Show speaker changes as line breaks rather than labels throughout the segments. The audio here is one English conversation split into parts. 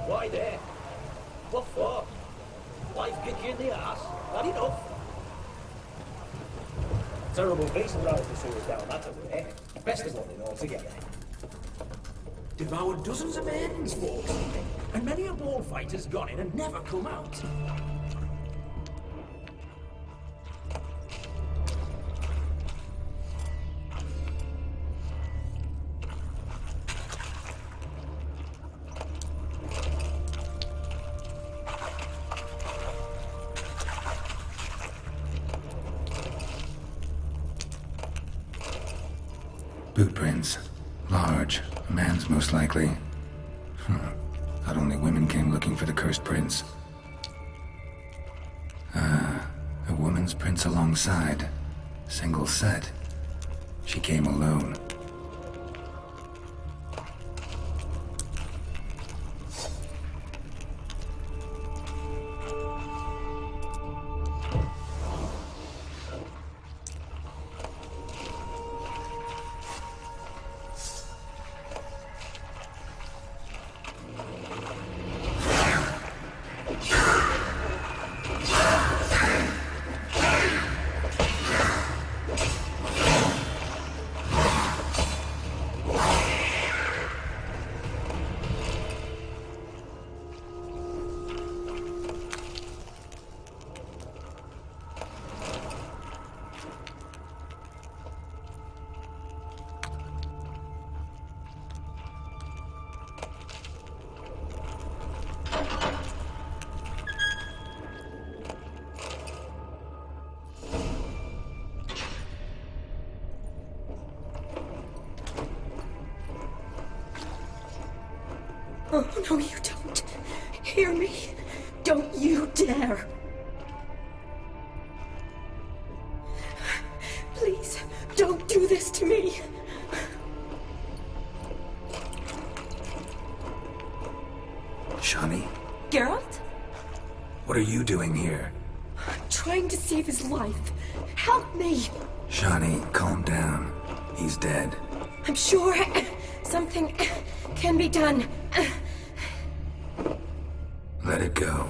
Why there? What for? Life kick you in the ass? Not enough. Terrible beast around the sewers down that way. Best of one altogether. Devoured dozens of maidens, folks. And many a bullfighter's gone in and never come out.
Boot prints. Large. A man's most likely. Thought only women came looking for the cursed prince. A woman's prints alongside. Single set. She came alone.
Oh, no, you don't. Hear me? Don't you dare. Please, don't do this to me.
Shani?
Geralt?
What are you doing here?
I'm trying to save his life. Help me.
Shani, calm down. He's dead.
I'm sure something can be done.
Let it go.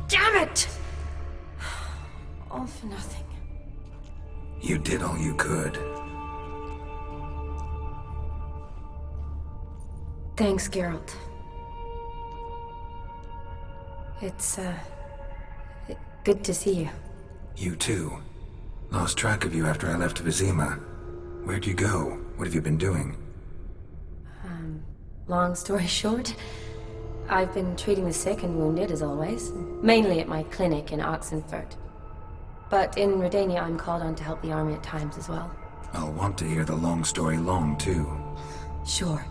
Damn it! All for nothing.
You did all you could.
Thanks, Geralt. It's, good to see you.
You too. Lost track of you after I left Vizima. Where'd you go? What have you been doing?
Long story short, I've been treating the sick and wounded as always, mainly at my clinic in Oxenfurt. But in Redania, I'm called on to help the army at times as well.
I'll want to hear the long story long, too.
Sure.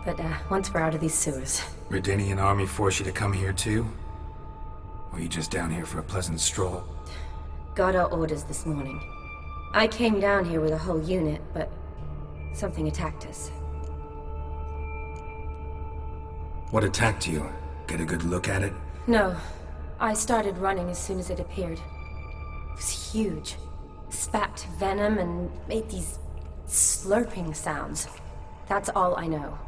But once we're out of these sewers.
Redanian army forced you to come here, too? Or are you just down here for a pleasant stroll?
Got our orders this morning. I came down here with a whole unit, but something attacked us.
What attacked you? Get a good look at it?
No. I started running as soon as it appeared. It was huge. Spat venom and made these slurping sounds. That's all I know.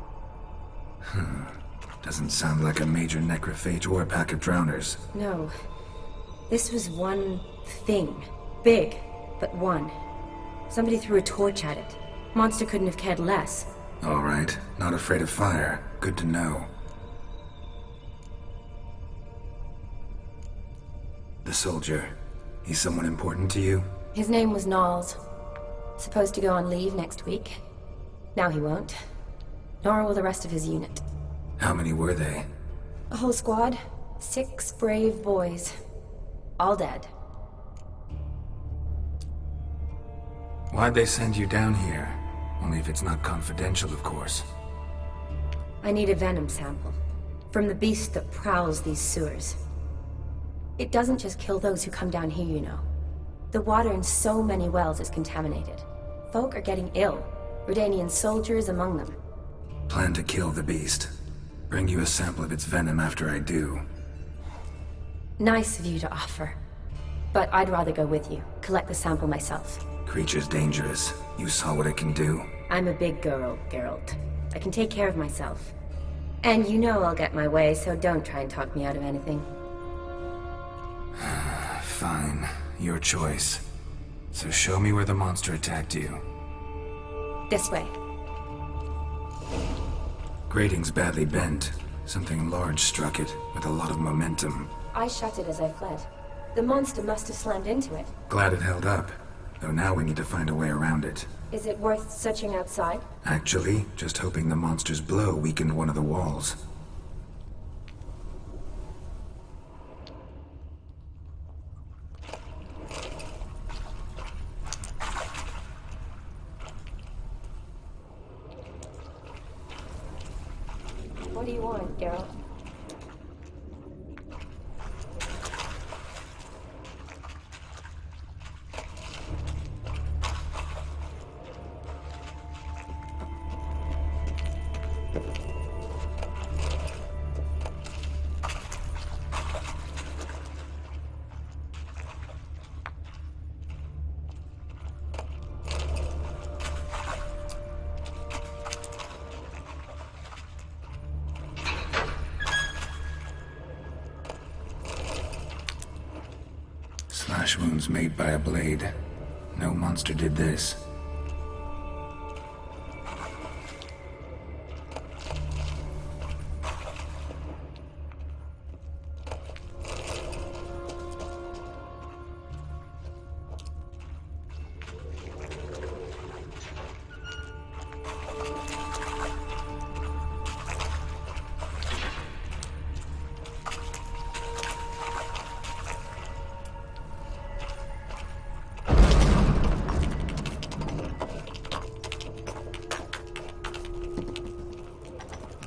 Doesn't sound like a major necrophage or a pack of drowners.
No. This was one thing. Big, but one. Somebody threw a torch at it. Monster couldn't have cared less.
All right. Not afraid of fire. Good to know. The soldier. He's someone important to you?
His name was Knowles. Supposed to go on leave next week. Now he won't. Nor will the rest of his unit.
How many were they?
A whole squad. 6 brave boys. All dead.
Why'd they send you down here? Only if it's not confidential, of course.
I need a venom sample. From the beast that prowls these sewers. It doesn't just kill those who come down here, you know. The water in so many wells is contaminated. Folk are getting ill. Redanian soldiers among them.
Plan to kill the beast. Bring you a sample of its venom after I do.
Nice of you to offer. But I'd rather go with you. Collect the sample myself.
Creature's dangerous. You saw what it can do.
I'm a big girl, Geralt. I can take care of myself. And you know I'll get my way, so don't try and talk me out of anything.
Fine. Your choice. So show me where the monster attacked you.
This way.
Grating's badly bent. Something large struck it, with a lot of momentum.
I shut it as I fled. The monster must have slammed into it.
Glad it held up. Though now we need to find a way around it.
Is it worth searching outside?
Actually, just hoping the monster's blow weakened one of the walls.
What do you want, Geralt?
Slash wounds made by a blade. No monster did this.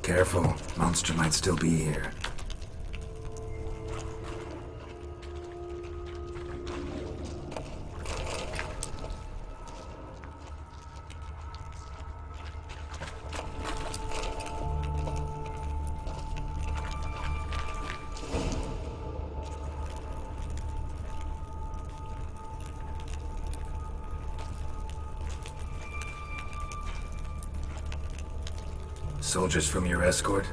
Careful, monster might still be here. Soldiers from your escort?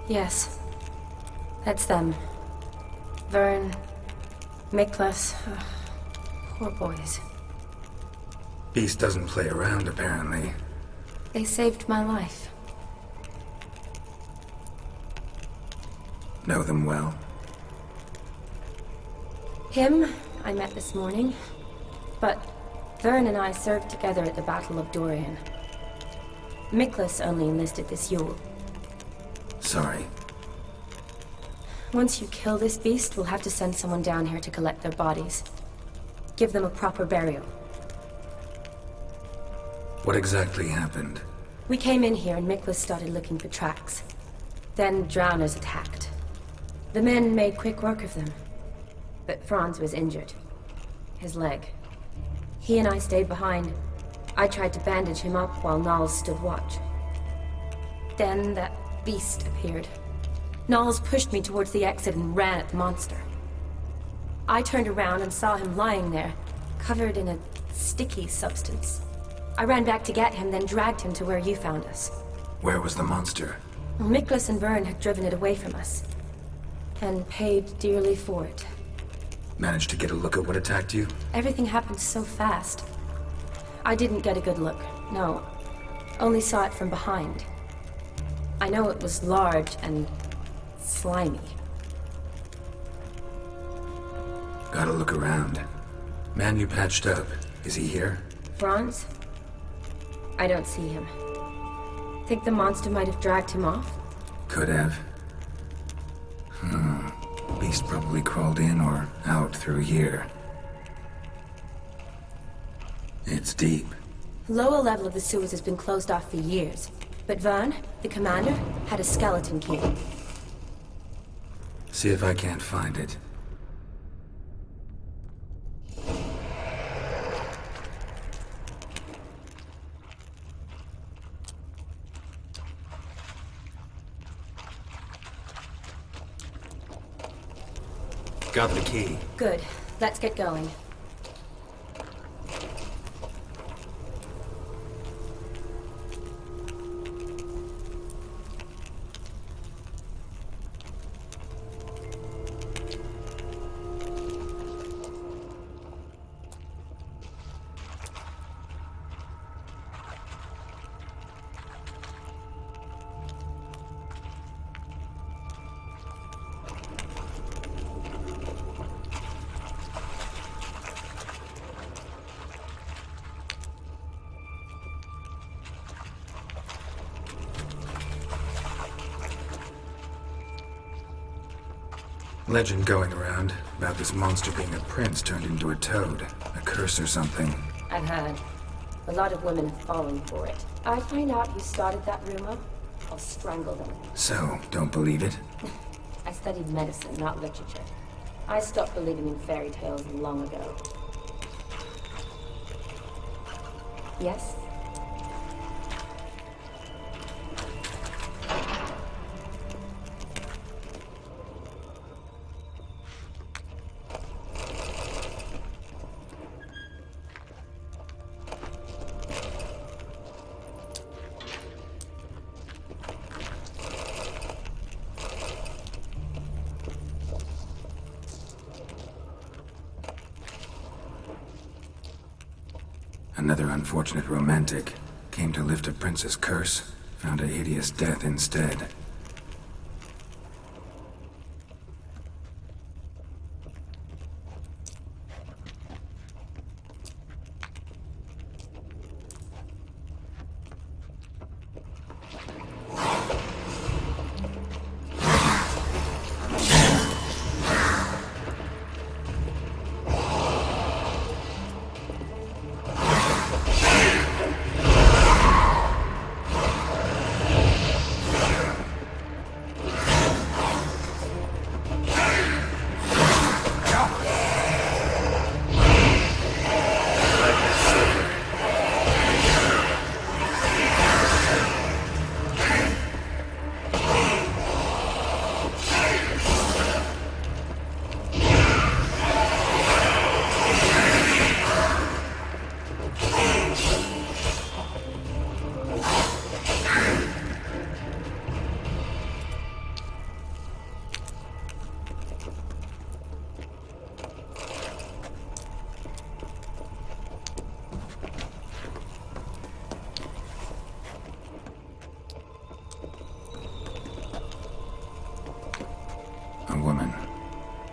Yes. That's them. Vern, Miklas. Poor boys.
Beast doesn't play around, apparently.
They saved my life.
Know them well?
Him, I met this morning. But Vern and I served together at the Battle of Dorian. Miklas only enlisted this Yule.
Sorry.
Once you kill this beast, we'll have to send someone down here to collect their bodies. Give them a proper burial.
What exactly happened?
We came in here and Miklas started looking for tracks. Then drowners attacked. The men made quick work of them. But Franz was injured. His leg. He and I stayed behind. I tried to bandage him up while Nals stood watch. Then that beast appeared. Nals pushed me towards the exit and ran at the monster. I turned around and saw him lying there, covered in a sticky substance. I ran back to get him, then dragged him to where you found us.
Where was the monster?
Miklas and Vern had driven it away from us. And paid dearly for it.
Managed to get a look at what attacked you?
Everything happened so fast. I didn't get a good look, no. Only saw it from behind. I know it was large and slimy.
Gotta look around. Man you patched up, is he here?
Franz? I don't see him. Think the monster might have dragged him off?
Could have. Beast probably crawled in or out through here. It's deep.
Lower level of the sewers has been closed off for years. But Vern, the commander, had a skeleton key.
See if I can't find it. Got the key.
Good. Let's get going.
Legend going around about this monster being a prince turned into a toad. A curse or something.
I've heard. A lot of women have fallen for it. I find out who started that rumor, I'll strangle them.
So, don't believe it?
I studied medicine, not literature. I stopped believing in fairy tales long ago. Yes?
Another unfortunate romantic came to lift a prince's curse, found a hideous death instead.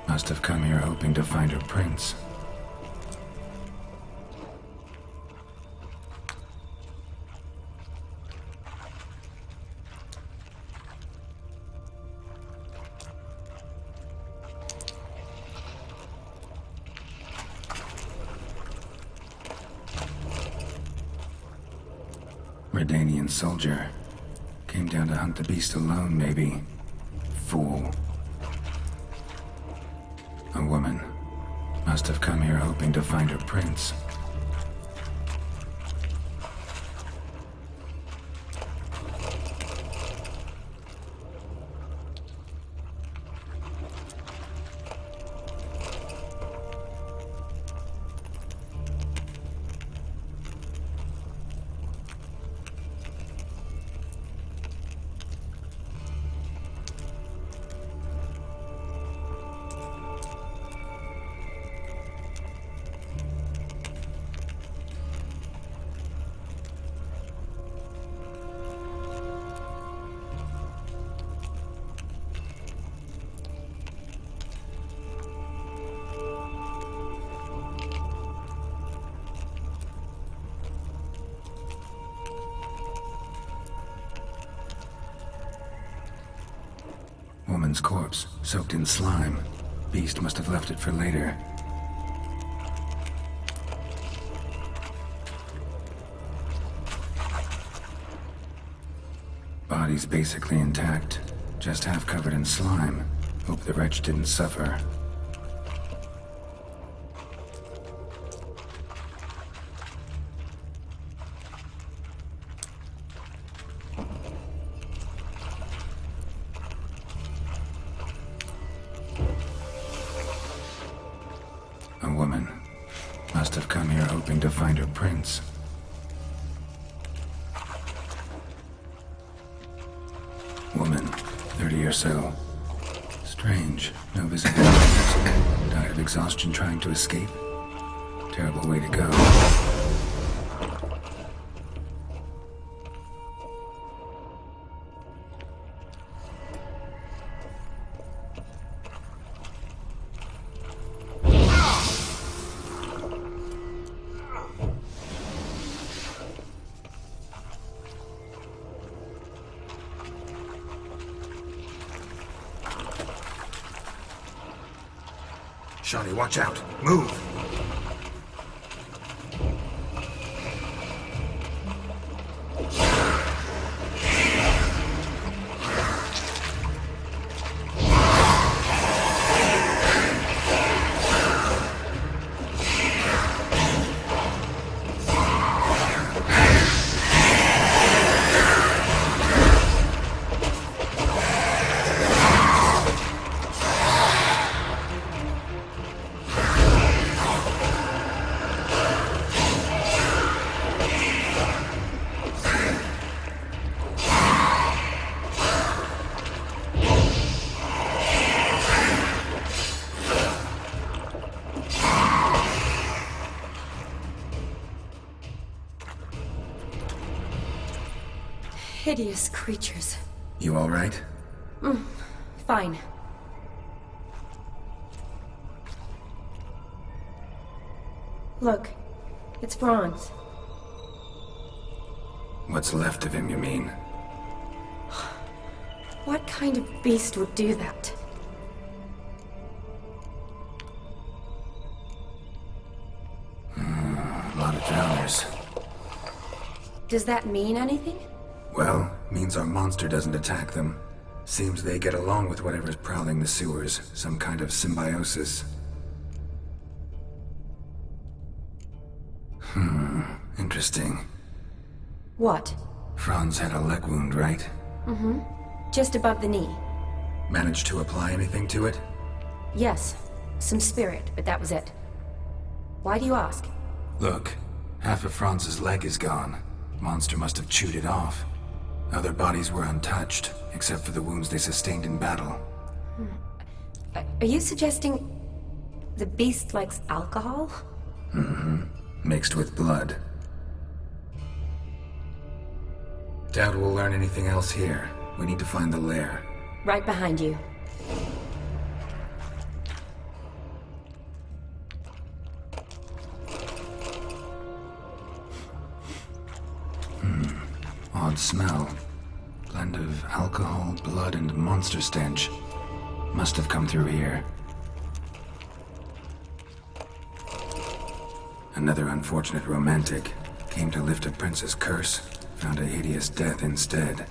Must have come here hoping to find her prince. Redanian soldier. Came down to hunt the beast alone, maybe. Fool. A woman. Must have come here hoping to find her prince. Woman's corpse, soaked in slime. Beast must have left it for later. Body's basically intact, just half covered in slime. Hope the wretch didn't suffer. A woman. Must have come here hoping to find her prince. Woman, 30 or so. Strange. No visible evidence. Died of exhaustion trying to escape. Terrible way to go. Shani, watch out! Move!
Hideous creatures.
You all right?
Fine. Look, it's Franz.
What's left of him, you mean?
What kind of beast would do that?
A lot of drowners.
Does that mean anything?
Well, means our monster doesn't attack them. Seems they get along with whatever's prowling the sewers. Some kind of symbiosis. Interesting.
What?
Franz had a leg wound, right?
Just above the knee.
Managed to apply anything to it?
Yes, some spirit, but that was it. Why do you ask?
Look, half of Franz's leg is gone. Monster must have chewed it off. Other bodies were untouched, except for the wounds they sustained in battle.
Are you suggesting the beast likes alcohol?
Mixed with blood. Doubt we'll learn anything else here. We need to find the lair.
Right behind you.
Odd smell. Blend of alcohol, blood, and monster stench. Must have come through here. Another unfortunate romantic. Came to lift a prince's curse. Found a hideous death instead.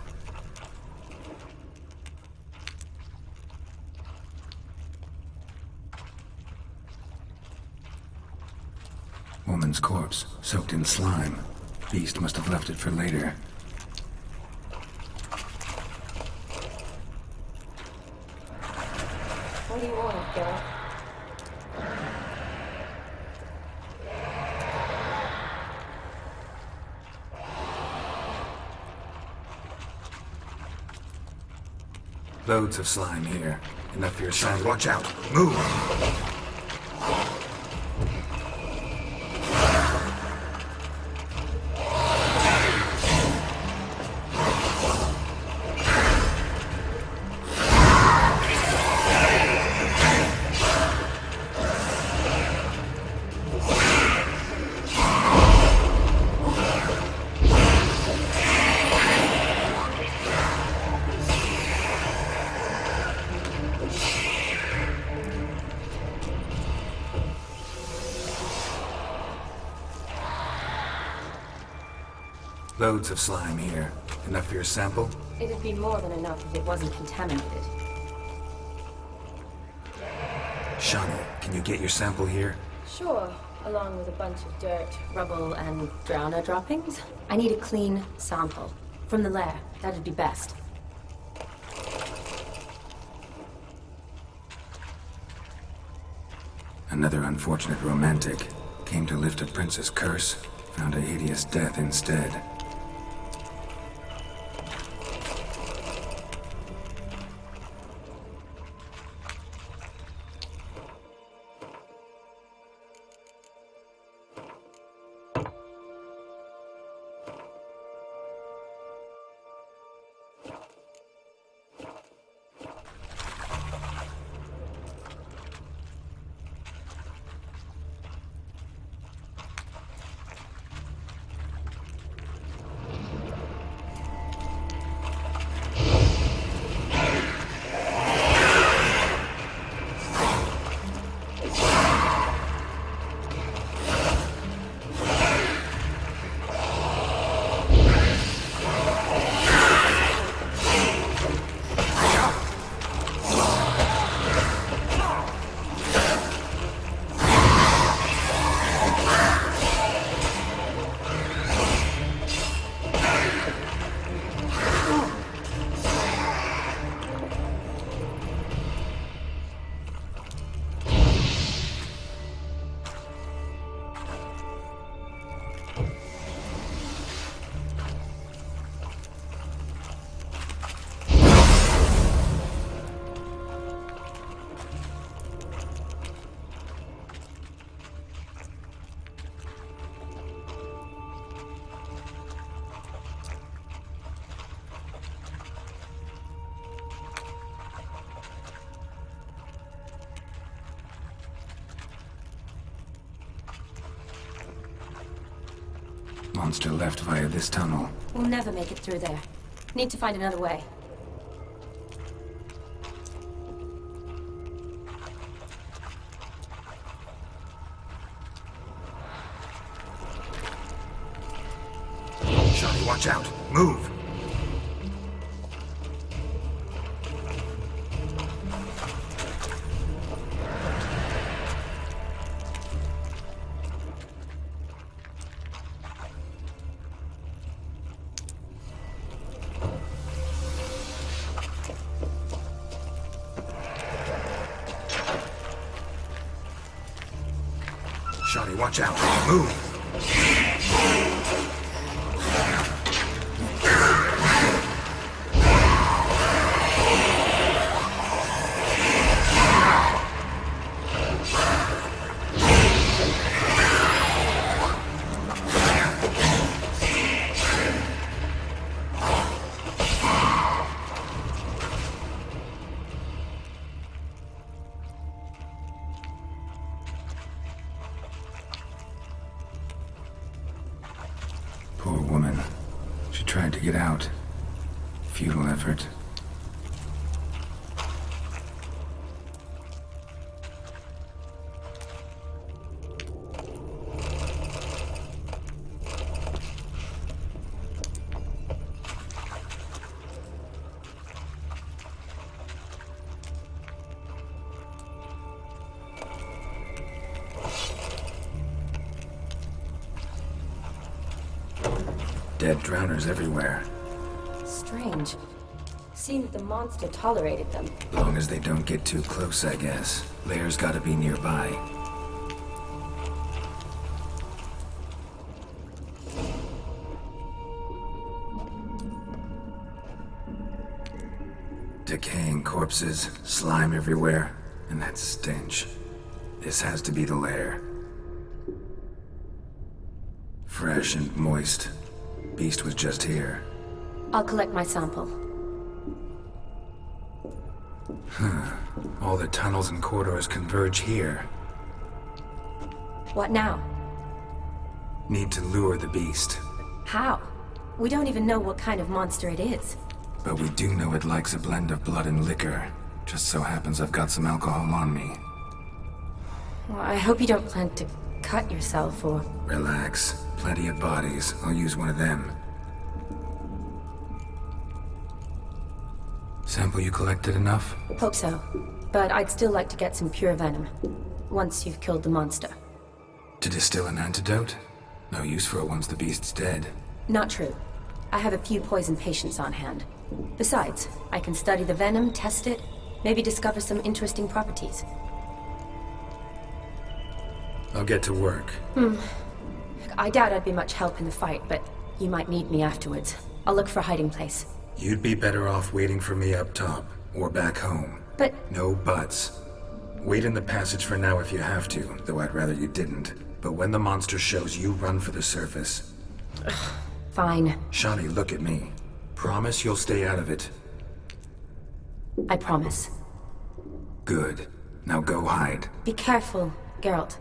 Woman's corpse, soaked in slime. Beast must have left it for later.
What do you want, Geralt?
Loads of slime here. Enough for your son. Watch out! Move! Loads of slime here. Enough for your sample?
It'd be more than enough if it wasn't contaminated.
Shani, can you get your sample here?
Sure, along with a bunch of dirt, rubble, and drowner droppings. I need a clean sample. From the lair, that'd be best.
Another unfortunate romantic. Came to lift a prince's curse. Found a hideous death instead. Monster left via this tunnel.
We'll never make it through there. Need to find another way.
Shani, watch out! Move! Shani, watch out! Move! Poor woman. She tried to get out. Futile effort. Dead drowners everywhere.
Strange. Seemed the monster tolerated them.
Long as they don't get too close, I guess. Lair's gotta be nearby. Decaying corpses, slime everywhere, and that stench. This has to be the lair. Fresh and moist. Beast was just here.
I'll collect my sample.
All the tunnels and corridors converge here.
What now?
Need to lure the beast.
How? We don't even know what kind of monster it is.
But we do know it likes a blend of blood and liquor. Just so happens I've got some alcohol on me.
Well, I hope you don't plan to cut yourself or...
Relax. Plenty of bodies. I'll use one of them. Sample you collected enough?
Hope so. But I'd still like to get some pure venom. Once you've killed the monster.
To distill an antidote? No use for it once the beast's dead.
Not true. I have a few poison patients on hand. Besides, I can study the venom, test it, maybe discover some interesting properties.
I'll get to work.
I doubt I'd be much help in the fight, but you might need me afterwards. I'll look for a hiding place.
You'd be better off waiting for me up top, or back home.
But...
No buts. Wait in the passage for now if you have to, though I'd rather you didn't. But when the monster shows, you run for the surface.
Fine.
Shani, look at me. Promise you'll stay out of it.
I promise.
Good. Now go hide.
Be careful, Geralt.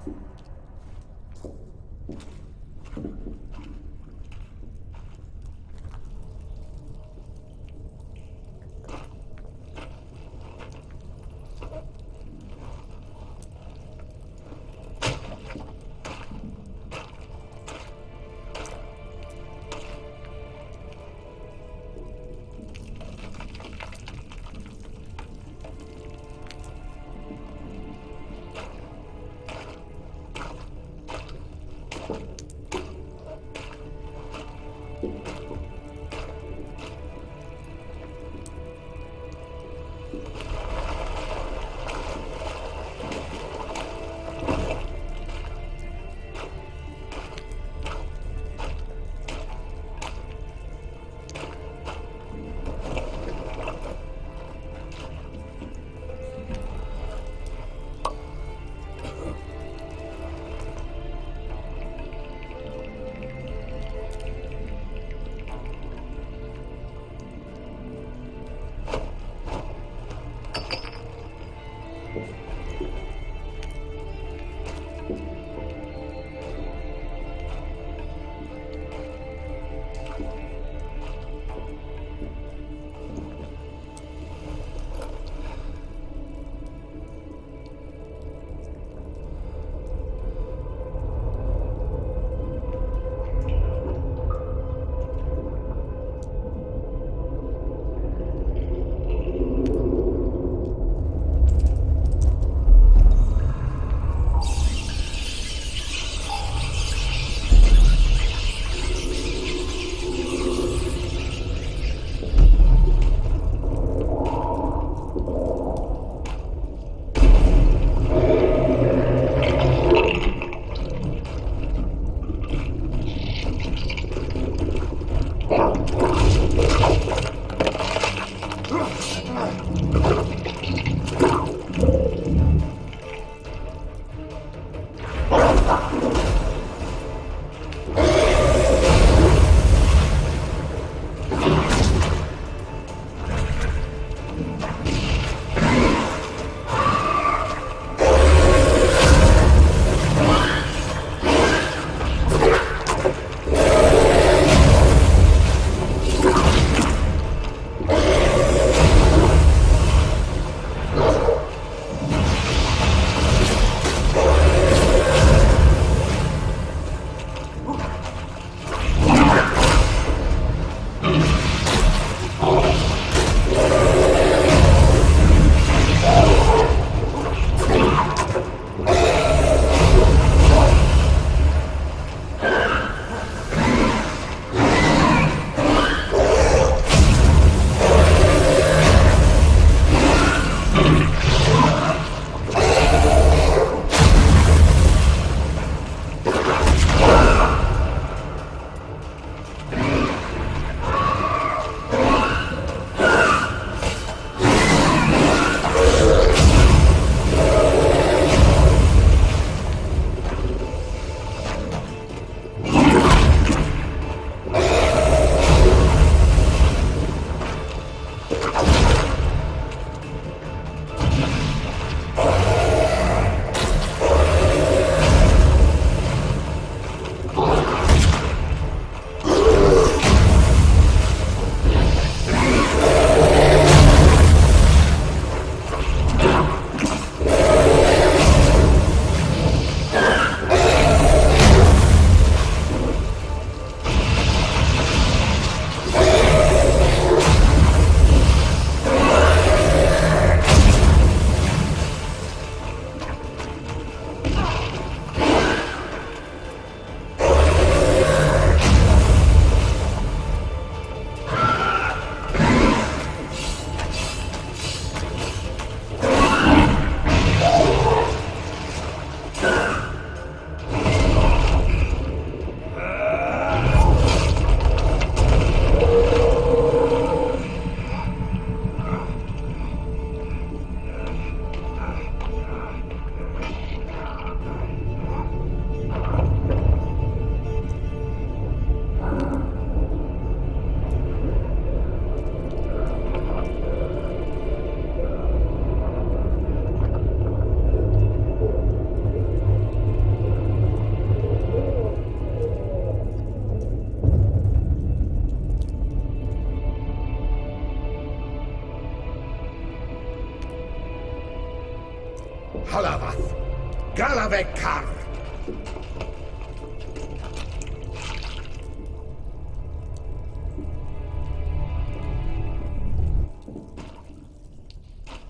Halavath, Galavekar.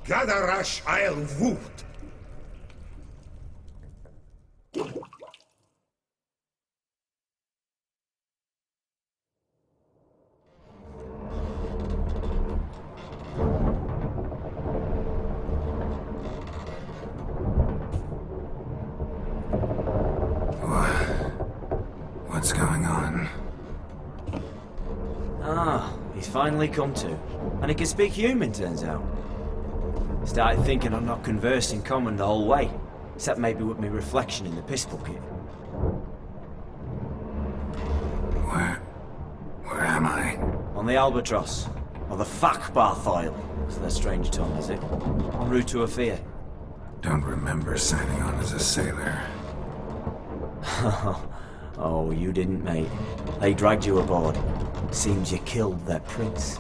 Gadarash Ael Wut.
What's going on?
Ah, he's finally come to. And he can speak human, turns out. Started thinking I'm not conversing common the whole way, except maybe with my reflection in the piss bucket.
Where am I?
On the Albatross, or the Fakbarth Isle, is their strange tongue, is it? En route to Afir.
Don't remember signing on as a sailor.
Oh, you didn't, mate. They dragged you aboard. Seems you killed their prince.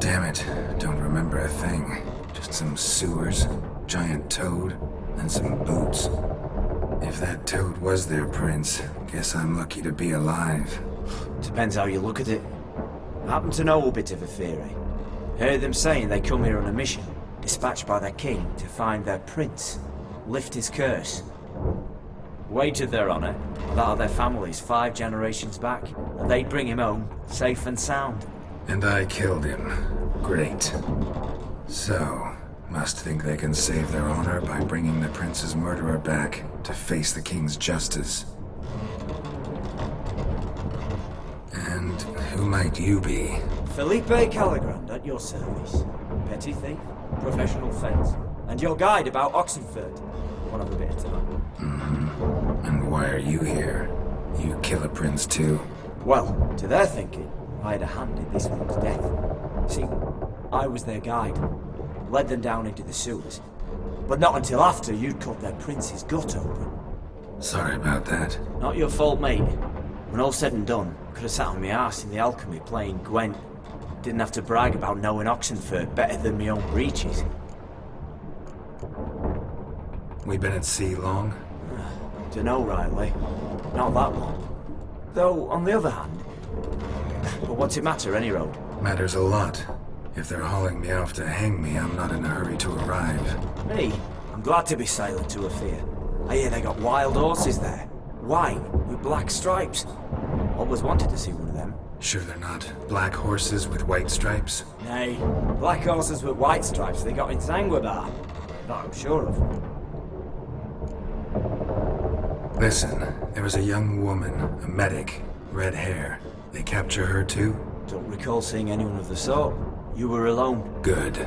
Damn it, don't remember a thing. Just some sewers, giant toad, and some boots. If that toad was their prince, guess I'm lucky to be alive.
Depends how you look at it. I happen to know a bit of Afir. Heard them saying they come here on a mission, dispatched by their king to find their prince, lift his curse. Wagered their honor, that of their families 5 generations back, and they'd bring him home, safe and sound.
And I killed him. Great. So, Must think they can save their honor by bringing the prince's murderer back to face the king's justice. And who might you be?
Felipe Caligrand at your service. Petty thief, professional fence, and your guide about Oxenford. One of a bit of time.
And why are you here? You kill a prince too?
Well, to their thinking, I had a hand in this one's death. See, I was their guide. Led them down into the sewers. But not until after you'd cut their prince's gut open.
Sorry about that.
Not your fault, mate. When all said and done, I could have sat on my arse in the alchemy playing Gwent. Didn't have to brag about knowing Oxenford better than my own breeches.
We been at sea long?
Dunno rightly. Not that long. Though, on the other hand... But what's it matter, any road?
Matters a lot. If they're hauling me off to hang me, I'm not in a hurry to arrive.
Me? I'm glad to be sailing to Afir. I hear they got wild horses there. White, with black stripes. Always wanted to see one of them.
Sure they're not black horses with white stripes?
Nay, black horses with white stripes they got in Sanguibar. That I'm sure of.
Listen, there was a young woman, a medic, red hair. They capture her too?
Don't recall seeing anyone of the sort. You were alone.
Good.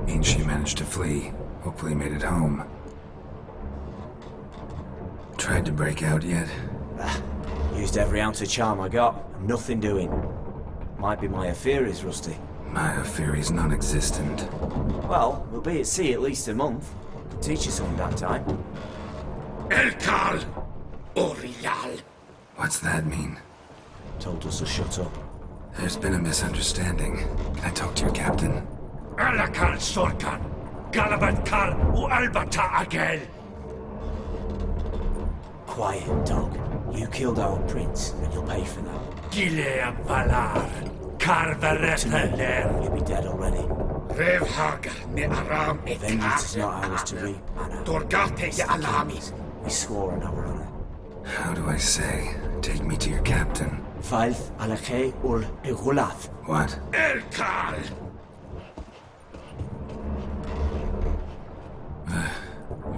Means she managed to flee. Hopefully made it home. Tried to break out yet?
Used every ounce of charm I got. Nothing doing. Might be my affair is rusty.
My affair is non-existent.
Well, we'll be at sea at least a month. Can teach you something that time.
El Cal Orial.
What's that mean?
Told us to shut up.
There's been a misunderstanding. Can I talk to your captain?
Alakal Sorkan. Galabat Kal U Albata Agel.
Quiet, dog. You killed our prince, and you'll pay for that.
Gileam Valar. Carvereteler.
You'll be dead already.
Revhag ne Aram
Vengeance is not ours to reap, Anna.
Torgate ya Alami.
We swore on our honor.
How do I say? Take me to your captain.
Falth alache ul egulath.
What?
El Cal.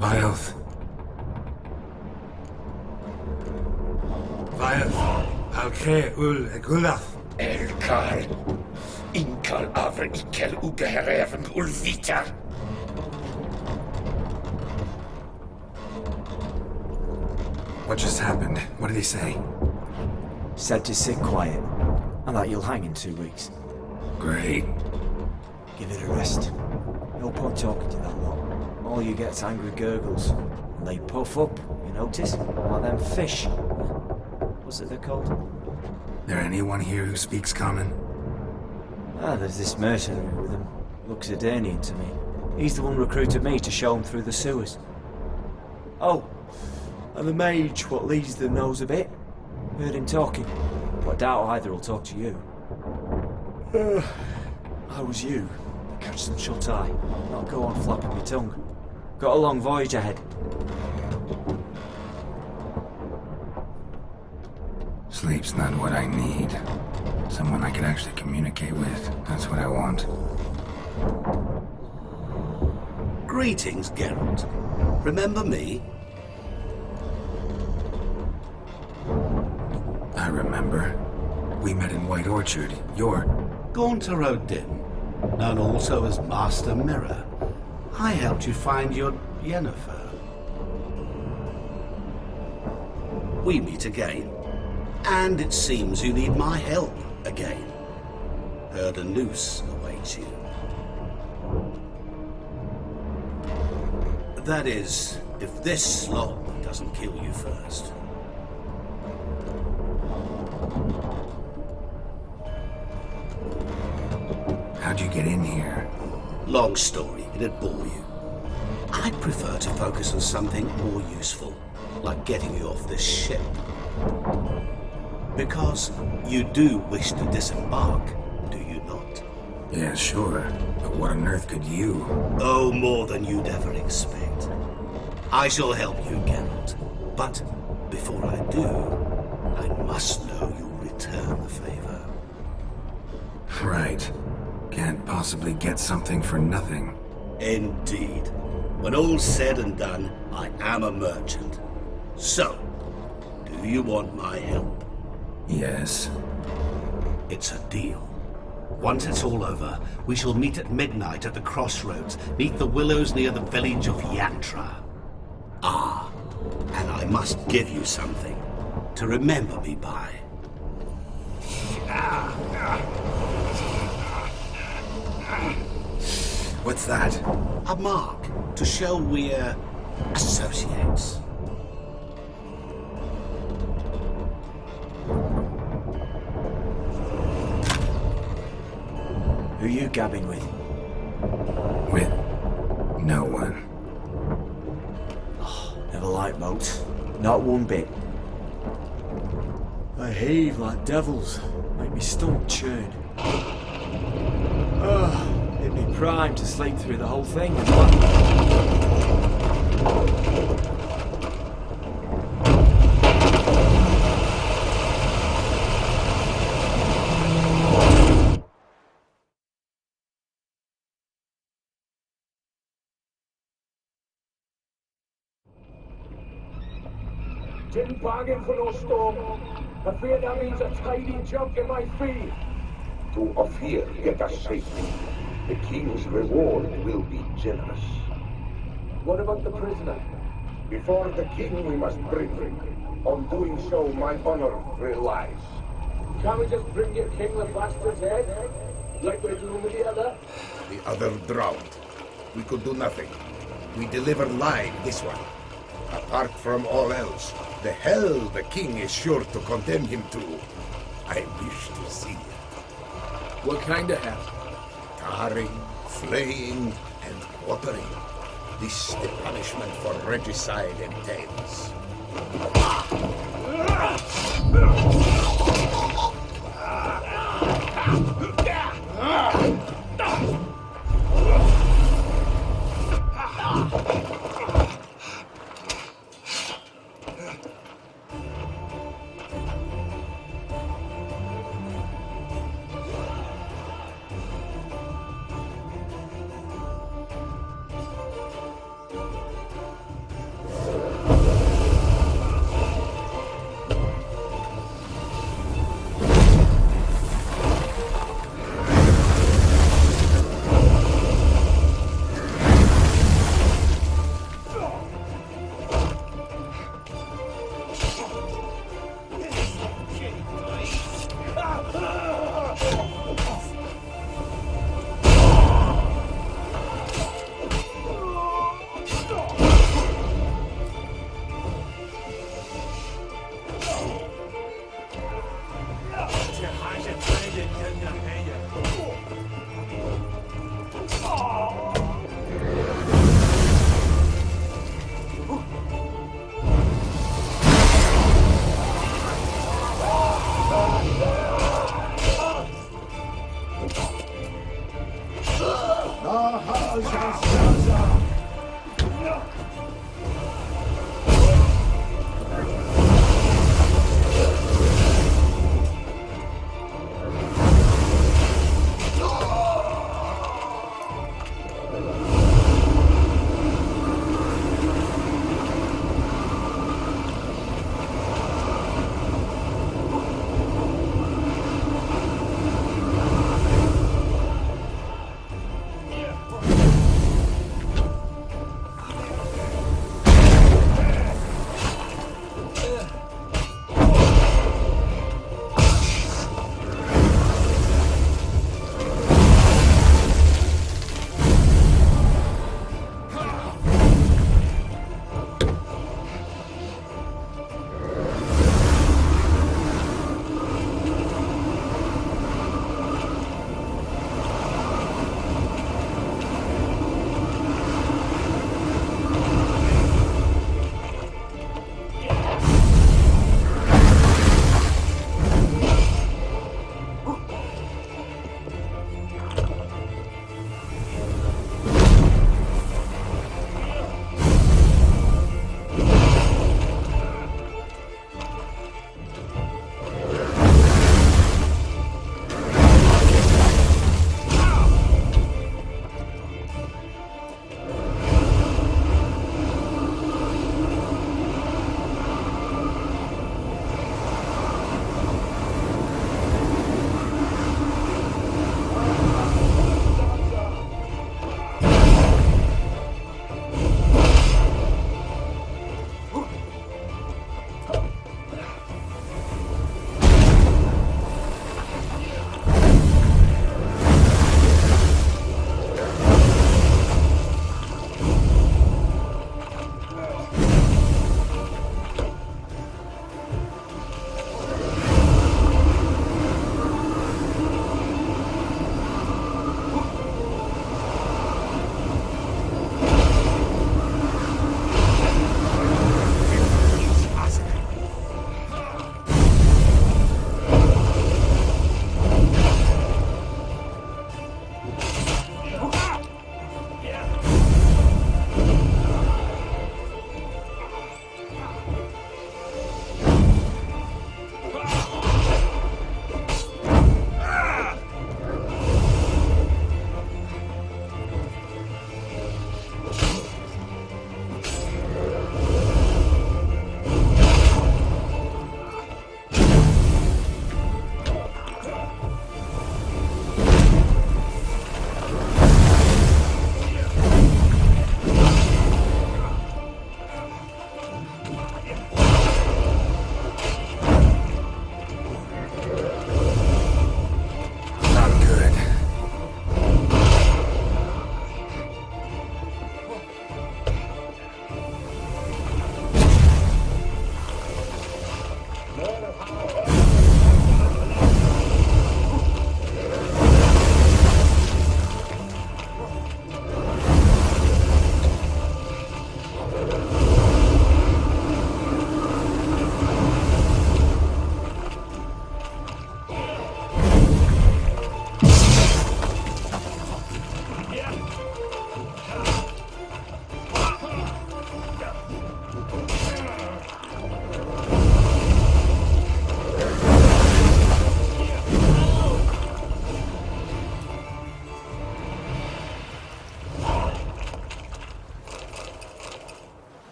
Vilth.
Vilth. Alke ul Egulath. El Cal. Inkal Aver Ikel Ugehereven ul Vitar.
What just happened? What did he say?
Said to sit quiet, and that you'll hang in 2 weeks.
Great.
Give it a rest. No point talking to that lot. All you get's angry gurgles. And they puff up, you notice? Like them fish. What's it they're called?
There anyone here who speaks common?
There's this mercenary with him. Looks Adanian to me. He's the one recruited me to show him through the sewers. Oh, and the mage what leads them knows a bit. Heard him talking, but I doubt either will talk to you. I was you. Catch some shut eye. Not go on flapping my tongue. Got a long voyage ahead.
Sleep's not what I need. Someone I can actually communicate with. That's what I want.
Greetings, Geralt. Remember me?
I remember. We met in White Orchard. You're...
Gaunter Odin, known also as Master Mirror. I helped you find your Yennefer. We meet again. And it seems you need my help again. Heard a noose awaits you. That is, if this slop doesn't kill you first.
How'd you get in here?
Long story, it'd bore you. I'd prefer to focus on something more useful, like getting you off this ship. Because you do wish to disembark, do you not?
Yeah, sure. But what on earth could you?
Oh, more than you'd ever expect. I shall help you, Geralt. But before I do, I must know you'll return the favor.
Right. Can't possibly get something for nothing.
Indeed. When all's said and done, I am a merchant. So, do you want my help?
Yes.
It's a deal. Once it's all over, we shall meet at midnight at the crossroads, neath the willows near the village of Yantra. Ah, and I must give you something to remember me by.
What's that?
A mark to show we're associates.
Who you gabbing with?
With no one.
Never liked boats. Not one bit. They heave like devils. Make me stomach churn. It'd be prime to sleep through the whole thing.
Didn't bargain for no storm. Afraid that means a tidy jump in my fee.
To Ophir, get us safely. The king's reward will be generous.
What about the prisoner?
Before the king, we must bring him. On doing so, my honor relies.
Can't we just bring your king the bastard's head? Like we're doing with the other?
The other drowned. We could do nothing. We deliver live this one. Apart from all else, the hell the king is sure to condemn him to. I wish to see it.
What kind of hell?
Tarring, flaying, and quartering. This the punishment for regicide entails.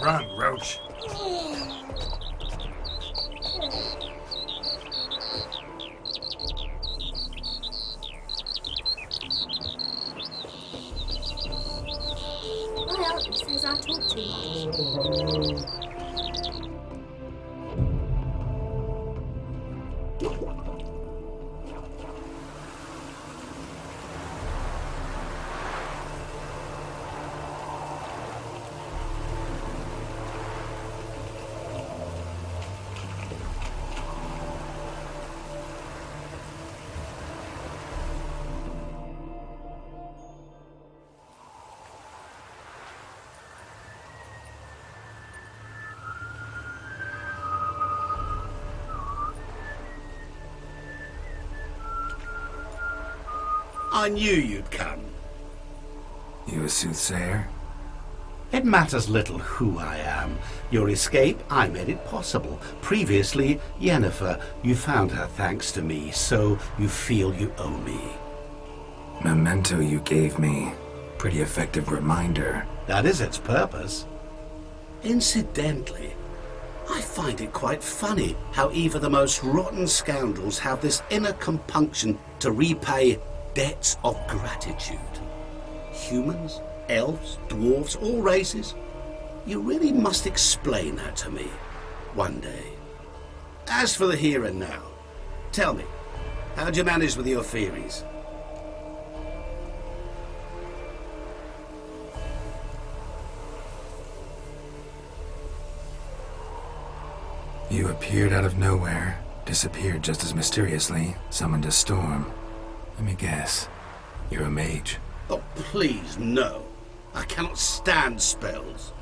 Run, Roach.
Well, he says I talk too much.
I knew you'd come.
You a soothsayer?
It matters little who I am. Your escape, I made it possible. Previously, Yennefer, you found her thanks to me, so you feel you owe me.
Memento you gave me. Pretty effective reminder.
That is its purpose. Incidentally, I find it quite funny how even the most rotten scoundrels have this inner compunction to repay debts of gratitude. Humans, elves, dwarves, all races. You really must explain that to me one day. As for the here and now, tell me, how'd you manage with your theories?
You appeared out of nowhere, disappeared just as mysteriously, summoned a storm. Let me guess. You're a mage.
Oh, please, no. I cannot stand spells.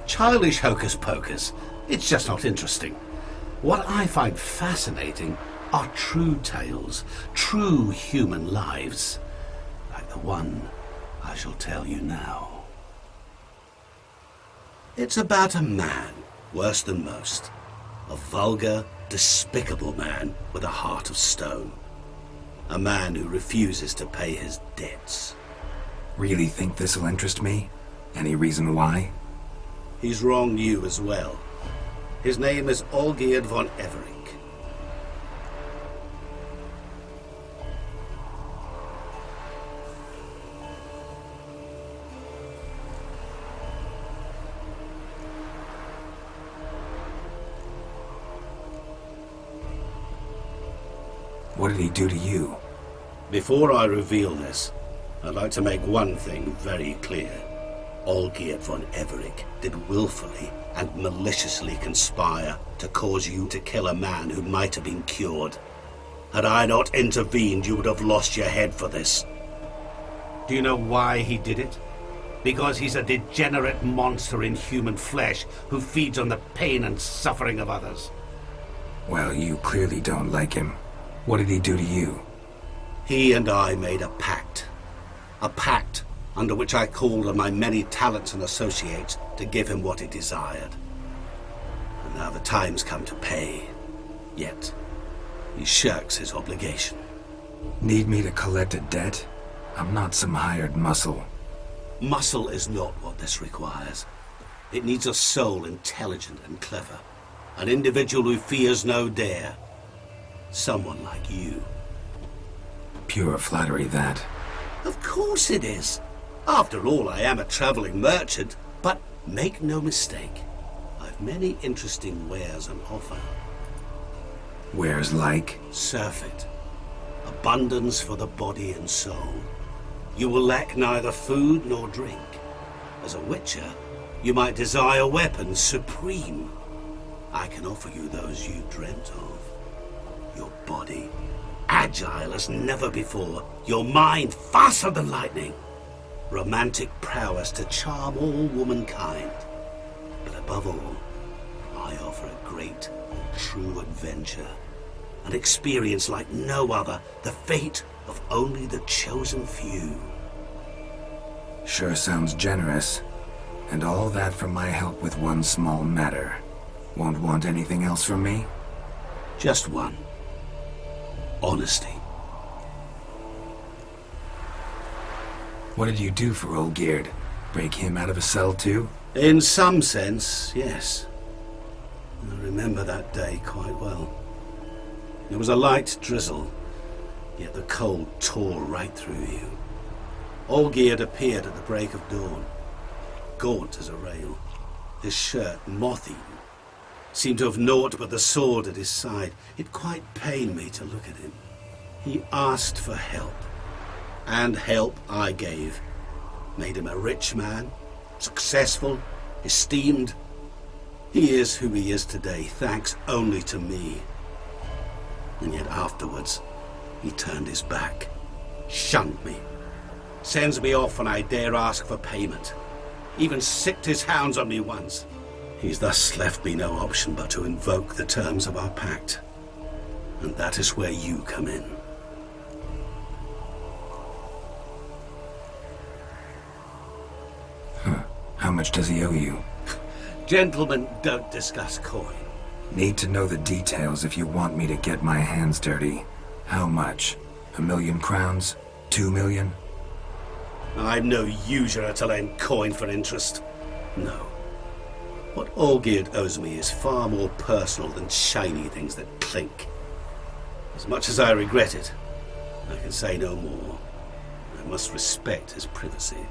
Childish hocus pocus. It's just not interesting. What I find fascinating are true tales, true human lives, like the one I shall tell you now. It's about a man, worse than most. A vulgar, despicable man with a heart of stone. A man who refuses to pay his debts.
Really think this'll interest me? Any reason why?
He's wronged you as well. His name is Olgierd von Everink.
What did he do to you?
Before I reveal this, I'd like to make one thing very clear. Olgierd von Everink did willfully and maliciously conspire to cause you to kill a man who might have been cured. Had I not intervened, you would have lost your head for this. Do you know why he did it? Because he's a degenerate monster in human flesh who feeds on the pain and suffering of others.
Well, you clearly don't like him. What did he do to you?
He and I made a pact. A pact under which I called on my many talents and associates to give him what he desired. And now the time's come to pay. Yet, he shirks his obligation.
Need me to collect a debt? I'm not some hired muscle.
Muscle is not what this requires. It needs a soul intelligent and clever. An individual who fears no dare. Someone like you.
Pure flattery, that.
Of course it is. After all, I am a traveling merchant. But make no mistake, I've many interesting wares on offer.
Wares like?
Surfeit. Abundance for the body and soul. You will lack neither food nor drink. As a witcher, you might desire weapons supreme. I can offer you those you dreamt of. Your body, agile as never before. Your mind, faster than lightning. Romantic prowess to charm all womankind. But above all, I offer a great and true adventure. An experience like no other. The fate of only the chosen few.
Sure sounds generous. And all that for my help with one small matter. Won't want anything else from me?
Just one. Honesty.
What did you do for Olgierd? Break him out of a cell too?
In some sense, yes. I remember that day quite well. There was a light drizzle, yet the cold tore right through you. Olgierd appeared at the break of dawn, gaunt as a rail, his shirt moth-eaten, seemed to have naught but the sword at his side. It quite pained me to look at him. He asked for help, and help I gave. Made him a rich man, successful, esteemed. He is who he is today, thanks only to me. And yet afterwards, he turned his back, shunned me, sends me off when I dare ask for payment, even sicked his hounds on me once. He's thus left me no option but to invoke the terms of our pact. And that is where you come in.
How much does he owe you?
Gentlemen don't discuss coin.
Need to know the details if you want me to get my hands dirty. How much? 1,000,000 crowns? 2 million?
I'm no usurer to lend coin for interest. No. What Olgierd owes me is far more personal than shiny things that clink. As much as I regret it, I can say no more. I must respect his privacy.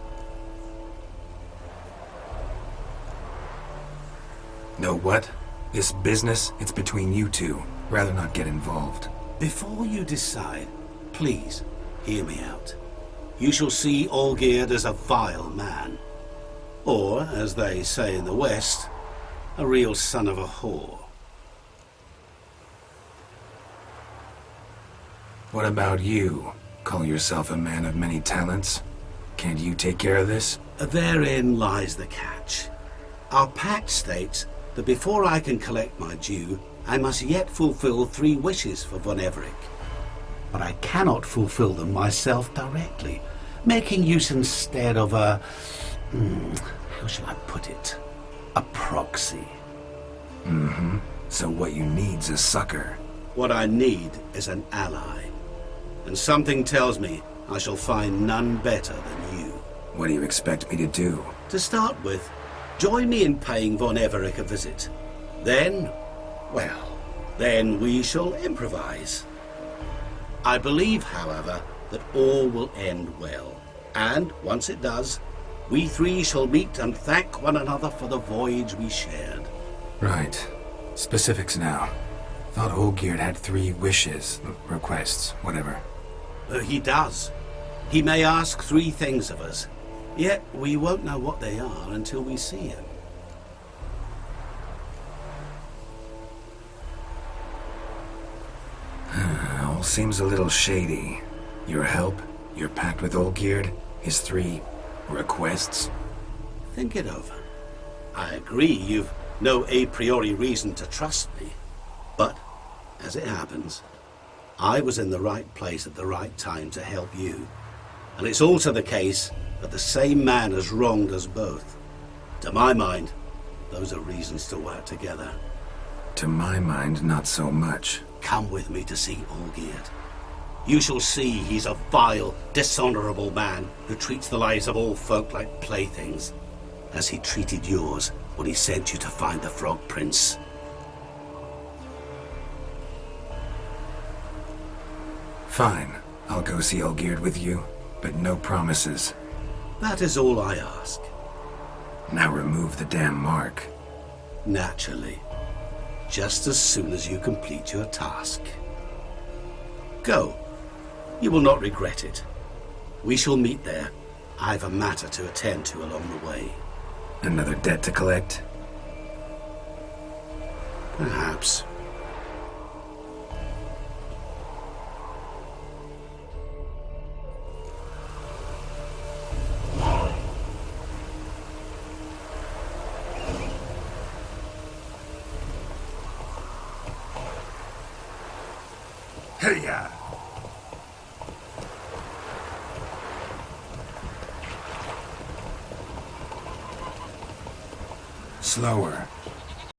Know what? This business, it's between you two. Rather not get involved.
Before you decide, please hear me out. You shall see Olgierd as a vile man. Or, as they say in the West, a real son of a whore.
What about you? Call yourself a man of many talents? Can't you take care of this?
Therein lies the catch. Our pact states that before I can collect my due, I must yet fulfill 3 wishes for von Everec. But I cannot fulfill them myself directly, making use instead of a... how shall I put it? A proxy.
So what you need's a sucker.
What I need is an ally. And something tells me I shall find none better than you.
What do you expect me to do?
To start with, join me in paying von Everec a visit. Then, well, then we shall improvise. I believe, however, that all will end well. And once it does, we 3 shall meet and thank one another for the voyage we shared.
Right. Specifics now. Thought Olgierd had 3 wishes, requests, whatever.
He does. He may ask 3 things of us, yet we won't know what they are until we see him.
All seems a little shady. Your help, your pact with Olgierd, his 3 requests.
Think it over. I agree you've no a priori reason to trust me. But, as it happens, I was in the right place at the right time to help you. And it's also the case that the same man has wronged us both. To my mind, those are reasons to work together.
To my mind, not so much.
Come with me to see Olgierd. You shall see he's a vile, dishonorable man who treats the lives of all folk like playthings, as he treated yours when he sent you to find the Frog Prince.
Fine. I'll go see Olgierd with you, but no promises.
That is all I ask.
Now remove the damn mark.
Naturally. Just as soon as you complete your task. Go. You will not regret it. We shall meet there. I've a matter to attend to along the way.
Another debt to collect?
Perhaps.
Hey-ya!
Slower.